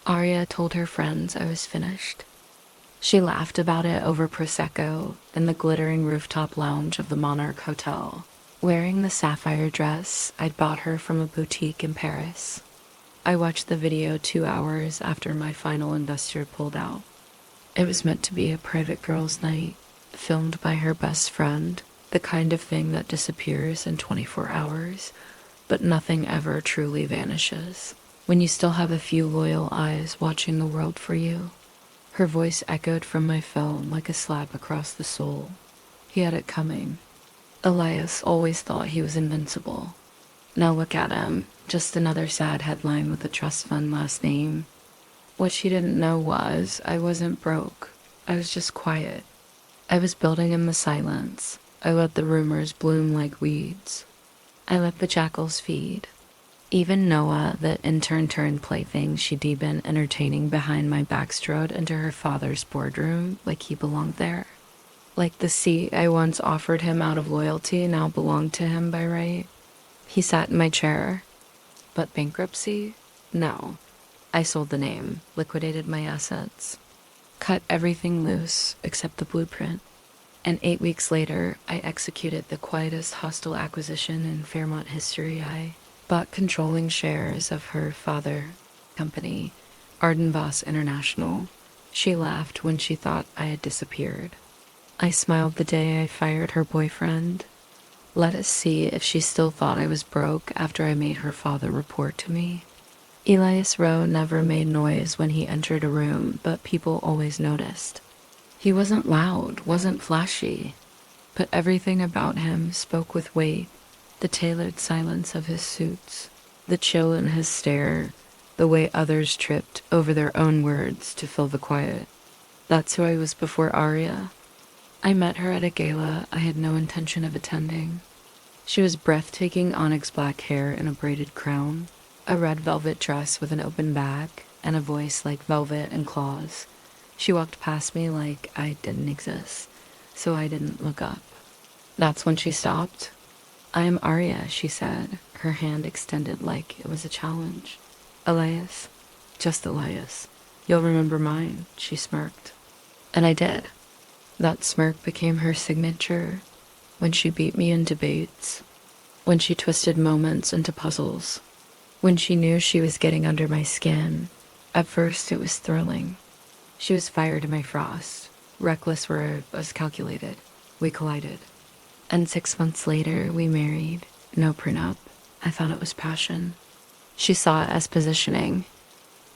Aria told her friends I was finished. She laughed about it over Prosecco in the glittering rooftop lounge of the Monarch Hotel, wearing the sapphire dress I'd bought her from a boutique in Paris. I watched the video 2 hours after my final investor pulled out. It was meant to be a private girls' night, filmed by her best friend, the kind of thing that disappears in 24 hours, but nothing ever truly vanishes. When you still have a few loyal eyes watching the world for you. Her voice echoed from my phone like a slap across the soul. He had it coming. Elias always thought he was invincible. Now look at him, just another sad headline with a trust fund last name. What she didn't know was I wasn't broke. I was just quiet. I was building in the silence. I let the rumors bloom like weeds. I let the jackals feed. Even Noah, the intern-turned plaything she'd been entertaining behind my back, strode into her father's boardroom like he belonged there. Like the seat I once offered him out of loyalty now belonged to him by right. He sat in my chair. But bankruptcy? No. I sold the name, liquidated my assets, cut everything loose except the blueprint. And 8 weeks later, I executed the quietest hostile acquisition in Fairmont history. I bought controlling shares of her father company, Arden Voss International. She laughed when she thought I had disappeared. I smiled the day I fired her boyfriend. Let us see if she still thought I was broke after I made her father report to me. Elias Rowe never made noise when he entered a room, but people always noticed. He wasn't loud, wasn't flashy, but everything about him spoke with weight. The tailored silence of his suits, the chill in his stare, the way others tripped over their own words to fill the quiet. That's who I was before Aria. I met her at a gala I had no intention of attending. She was breathtaking onyx black hair in a braided crown, a red velvet dress with an open back, and a voice like velvet and claws. She walked past me like I didn't exist, so I didn't look up. That's when she stopped. "I am Aria," she said, her hand extended like it was a challenge. "Elias, just Elias. You'll remember mine," she smirked. And I did. That smirk became her signature when she beat me in debates, when she twisted moments into puzzles, when she knew she was getting under my skin. At first it was thrilling. She was fire to my frost, reckless where it was calculated. We collided. And 6 months later, we married. No prenup. I thought it was passion. She saw it as positioning.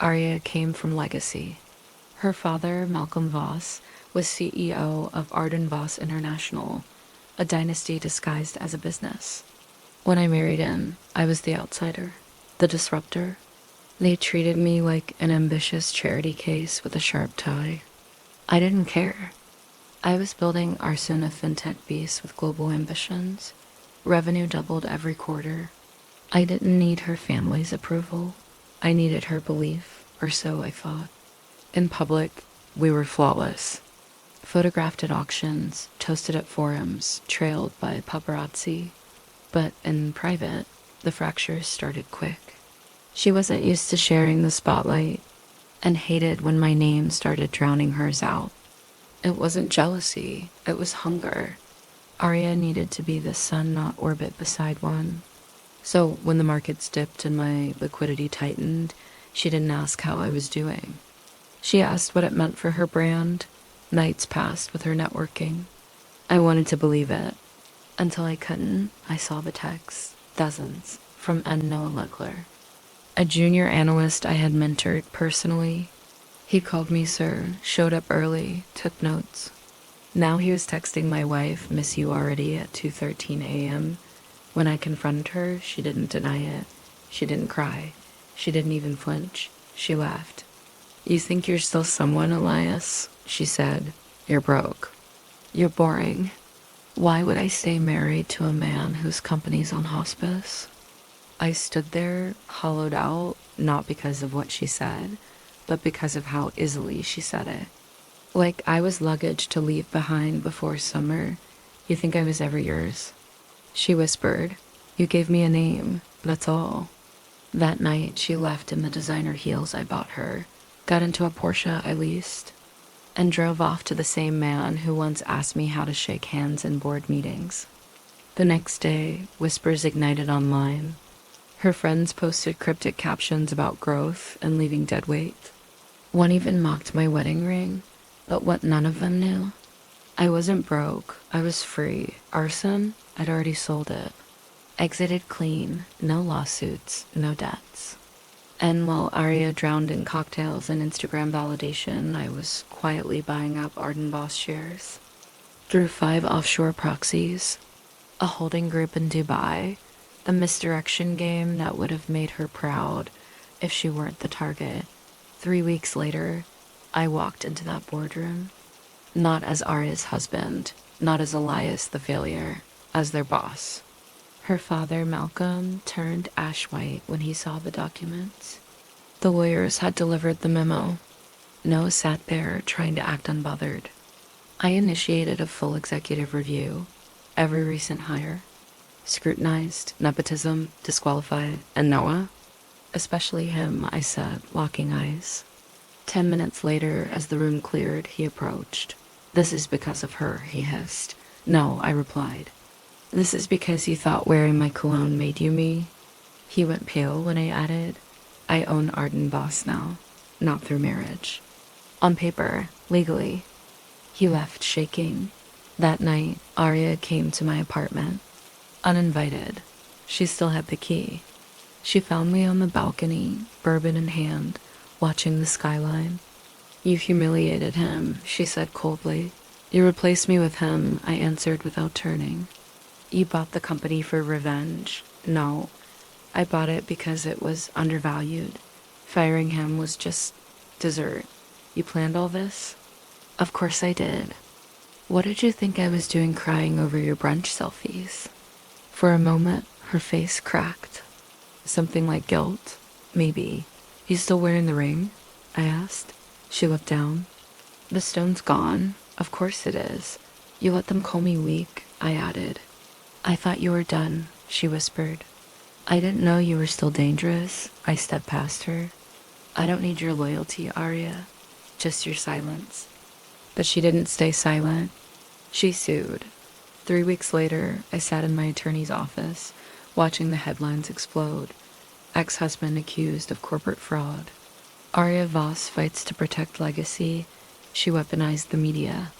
Aria came from legacy. Her father, Malcolm Voss, was CEO of Arden Voss International, a dynasty disguised as a business. When I married him, I was the outsider, the disruptor. They treated me like an ambitious charity case with a sharp tie. I didn't care. I was building our soon a fintech beast with global ambitions. Revenue doubled every quarter. I didn't need her family's approval. I needed her belief, or so I thought. In public, we were flawless. Photographed at auctions, toasted at forums, trailed by paparazzi. But in private, the fractures started quick. She wasn't used to sharing the spotlight, and hated when my name started drowning hers out. It wasn't jealousy, it was hunger. Aria needed to be the sun, not orbit beside one. So when the markets dipped and my liquidity tightened, she didn't ask how I was doing. She asked what it meant for her brand. Nights passed with her networking. I wanted to believe it. Until I couldn't, I saw the texts, dozens, from Noah Leckler, a junior analyst I had mentored personally. He called me sir, showed up early, took notes. Now he was texting my wife, "Miss you already," at 2:13 a.m. When I confronted her, she didn't deny it. She didn't cry. She didn't even flinch. She laughed. "You think you're still someone, Elias?" she said. "You're broke. You're boring. Why would I stay married to a man whose company's on hospice?" I stood there, hollowed out, not because of what she said, but because of how easily she said it. Like I was luggage to leave behind before summer. "You think I was ever yours?" She whispered. "You gave me a name, that's all." That night, she left in the designer heels I bought her, got into a Porsche I leased, and drove off to the same man who once asked me how to shake hands in board meetings. The next day, whispers ignited online. Her friends posted cryptic captions about growth and leaving dead weight. One even mocked my wedding ring, but what none of them knew, I wasn't broke, I was free. Arson? I'd already sold it. Exited clean, no lawsuits, no debts. And while Aria drowned in cocktails and Instagram validation, I was quietly buying up Arden Boss shares. Through 5 offshore proxies, a holding group in Dubai, a misdirection game that would have made her proud if she weren't the target. 3 weeks later, I walked into that boardroom, not as Aria's husband, not as Elias the failure, as their boss. Her father, Malcolm, turned ash white when he saw the documents. The lawyers had delivered the memo. Noah sat there trying to act unbothered. I initiated a full executive review, every recent hire, scrutinized, nepotism, disqualified, and Noah? Especially him, I said, locking eyes. 10 minutes later, as the room cleared, he approached. "This is because of her," he hissed. "No," I replied. "This is because you thought wearing my cologne made you me." He went pale when I added, "I own Arden Boss now, not through marriage. On paper, legally." He left shaking. That night, Aria came to my apartment. Uninvited. She still had the key. She found me on the balcony, bourbon in hand, watching the skyline. "You humiliated him," she said coldly. "You replaced me with him," I answered without turning. "You bought the company for revenge." "No, I bought it because it was undervalued. Firing him was just dessert. You planned all this?" "Of course I did." "What did you think I was doing crying over your brunch selfies?" For a moment, her face cracked. "Something like guilt? Maybe. You still wearing the ring?" I asked. She looked down. "The stone's gone. Of course it is. You let them call me weak," I added. "I thought you were done," she whispered. "I didn't know you were still dangerous." I stepped past her. "I don't need your loyalty, Aria. Just your silence." But she didn't stay silent. She sued. 3 weeks later, I sat in my attorney's office, watching the headlines explode. Ex-husband accused of corporate fraud. Aria Voss fights to protect legacy. She weaponized the media.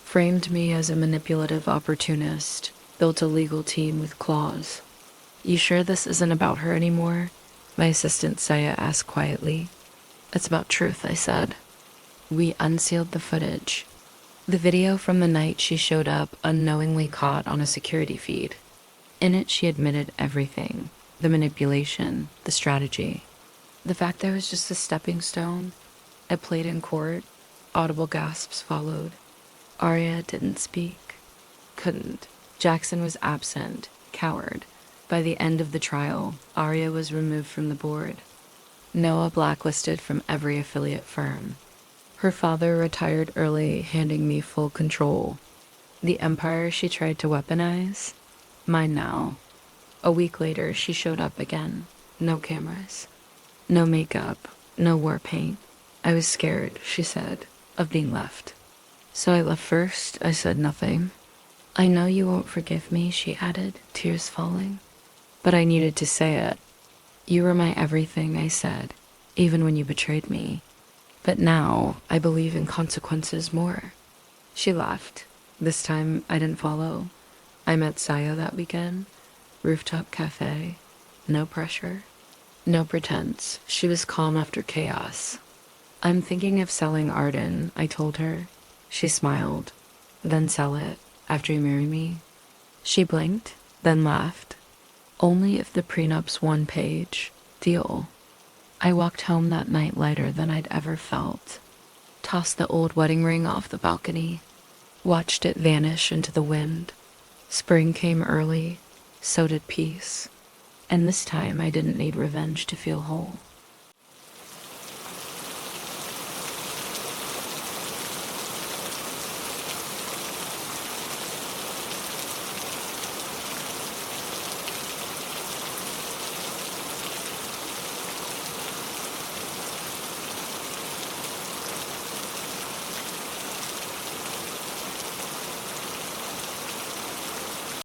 Framed me as a manipulative opportunist. Built a legal team with claws. "You sure this isn't about her anymore?" my assistant Saia asked quietly. "It's about truth," I said. We unsealed the footage. The video from the night she showed up unknowingly caught on a security feed. In it, she admitted everything. The manipulation, the strategy. The fact that I was just a stepping stone. I played in court. Audible gasps followed. Aria didn't speak. Couldn't. Jackson was absent. Coward. By the end of the trial, Aria was removed from the board. Noah blacklisted from every affiliate firm. Her father retired early, handing me full control. The empire she tried to weaponize? Mine now. A week later, she showed up again. No cameras. No makeup. No war paint. "I was scared," she said, "of being left. So I left first." I said nothing. "I know you won't forgive me," she added, tears falling. But I needed to say it. "You were my everything," I said, "even when you betrayed me. But now, I believe in consequences more." She laughed. This time, I didn't follow. I met Saia that weekend. Rooftop cafe. No pressure. No pretense. She was calm after chaos. "I'm thinking of selling Arden," I told her. She smiled. "Then sell it, after you marry me?" She blinked, then laughed. "Only if the prenup's 1 page. Deal." I walked home that night lighter than I'd ever felt. Tossed the old wedding ring off the balcony. Watched it vanish into the wind. Spring came early. So did peace. And this time I didn't need revenge to feel whole.